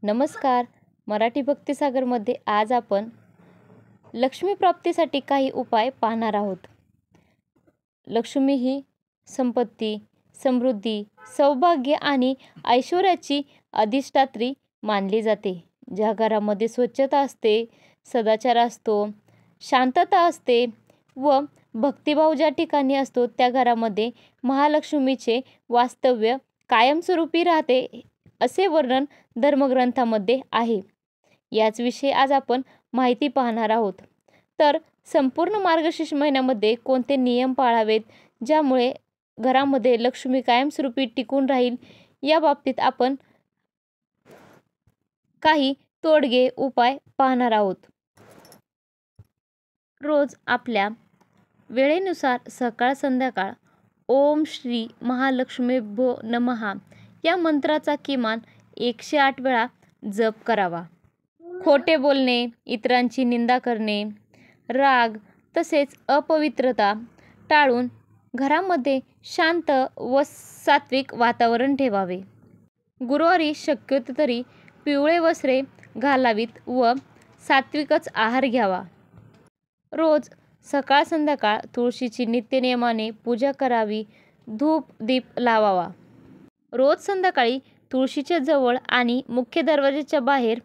नमस्कार. मराठी भक्तिसागरमध्ये आज आपण लक्ष्मी प्राप्तीसाठी काही उपाय पाहणार आहोत. लक्ष्मी ही संपत्ती, समृद्धी, सौभाग्य आणि ऐश्वर्याची अधिष्ठात्री मानली जाते. ज्या घरामध्ये स्वच्छता असते, सदाचार असतो, शांतता असते व भक्तिभाव ज्या ठिकाणी असतो त्या घरामध्ये महालक्ष्मीचे वास्तव्य कायमस्वरूपी राहते, असे वर्णन धर्मग्रंथामध्ये आहे. याचविषयी आज आपण माहिती पाहणार आहोत. तर संपूर्ण मार्गशीर्ष महिन्यामध्ये कोणते नियम पाळावेत ज्यामुळे घरामध्ये लक्ष्मी कायमस्वरूपी टिकून राहील, या बाबतीत आपण काही तोडगे उपाय पाहणार आहोत. रोज आपल्या वेळेनुसार सकाळ संध्याकाळ ओम श्री महालक्ष्मीभ्यो नमः या मंत्राचा किमान 108 वेळा जप करावा. खोटे बोलणे, इतरांची निंदा करणे, राग तसेच अपवित्रता टाळून घरामध्ये शांत व सात्विक वातावरण ठेवावे. गुरुवारी शक्यतो तरी पिवळे वस्त्रे घालावीत व सात्विकच आहार घ्यावा. रोज सकाळ संध्याकाळ तुळशीची नित्यनियमाने पूजा करावी. धूप दीप लावावा. रोज संध्याकाळी तुळशीच्या जवळ आणि मुख्य दरवाजाच्या बाहेर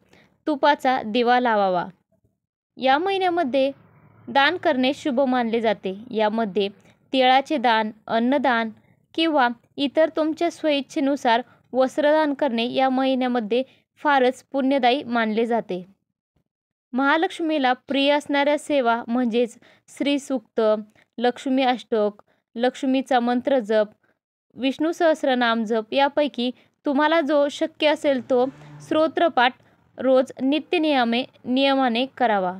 तुपाचा दिवा लावावा. या महिन्यामध्ये दान करणे शुभ मानले जाते. यामध्ये तिळाचे दान, अन्नदान किंवा इतर तुमच्या स्वइच्छेनुसार वस्त्रदान करणे या महिन्यामध्ये फारच पुण्यदायी मानले जाते. महालक्ष्मीला प्रिय असणाऱ्या सेवा म्हणजेच श्री सूक्त, लक्ष्मी अष्टक, लक्ष्मीचा मंत्र जप, विष्णू सहस्रनाम जप यापैकी तुम्हाला जो शक्य असेल तो स्तोत्रपाठ रोज नियमाने करावा.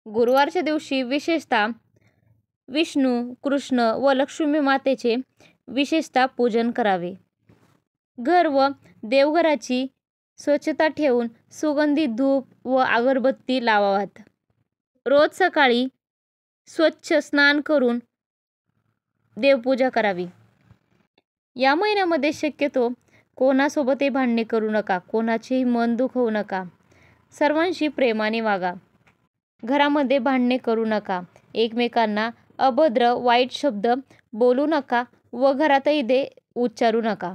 गुरुवारच्या दिवशी विशेषतः विष्णू, कृष्ण व लक्ष्मी मातेचे विशेषतः पूजन करावे. घर व देवघराची स्वच्छता ठेवून सुगंधी धूप व अगरबत्ती लावाव्यात. रोज सकाळी स्वच्छ स्नान करून देवपूजा करावी. या महिन्यामध्ये शक्यतो कोणासोबतही भांडणे करू नका, कोणाचेही मन दुखवू नका, सर्वांशी प्रेमाने वागा. घरामध्ये भांडणे करू नका, एकमेकांना अभद्र वाईट शब्द बोलू नका व घरातही ते उच्चारू नका.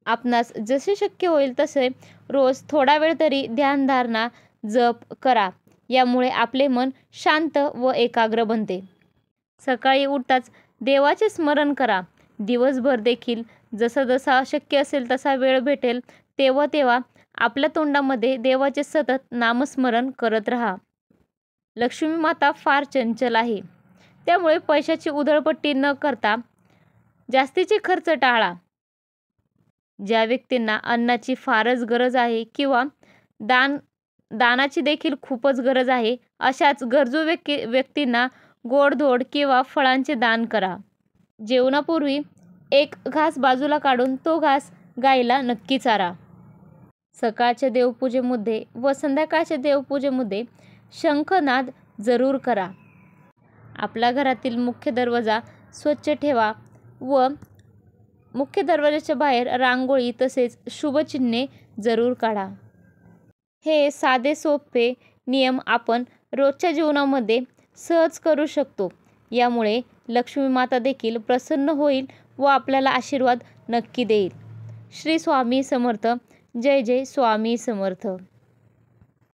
आपणास जसे शक्य होईल तसे रोज थोडा वेळ तरी ध्यानधारणा जप करा. यामुळे आपले मन शांत व एकाग्र बनते. सकाळी उठताच देवाचे स्मरण करा. दिवसभर देखील जसा जसा शक्य असेल तसा वेळ भेटेल तेव्हा तेव्हा आपल्या तोंडामध्ये देवाचे सतत नामस्मरण करत राहा. लक्ष्मी माता फार चंचल आहे, त्यामुळे पैशाची उधळपट्टी न करता जास्तीचे खर्च टाळा. ज्या व्यक्तींना अन्नाची फारच गरज आहे किंवा दानाची देखील खूपच गरज आहे, अशाच गरजू व्यक्तींना गोडधोड किंवा फळांचे दान करा. जेवणापूर्वी एक घास बाजूला काढून तो घास गायीला नक्की चारा. सकाळच्या देवपूजेमध्ये व संध्याकाळच्या देवपूजेमध्ये शंखनाद जरूर करा. आपल्या घरातील मुख्य दरवाजा स्वच्छ ठेवा व मुख्य दरवाजाच्या बाहेर रांगोळी तसेच शुभचिन्हे जरूर काढा. हे साधे सोपे नियम आपण रोजच्या जीवनामध्ये सहज करू शकतो. यामुळे लक्ष्मी माता देखील प्रसन्न होईल व आपल्याला आशीर्वाद नक्की देईल. श्री स्वामी समर्थ. जय जय स्वामी समर्थ.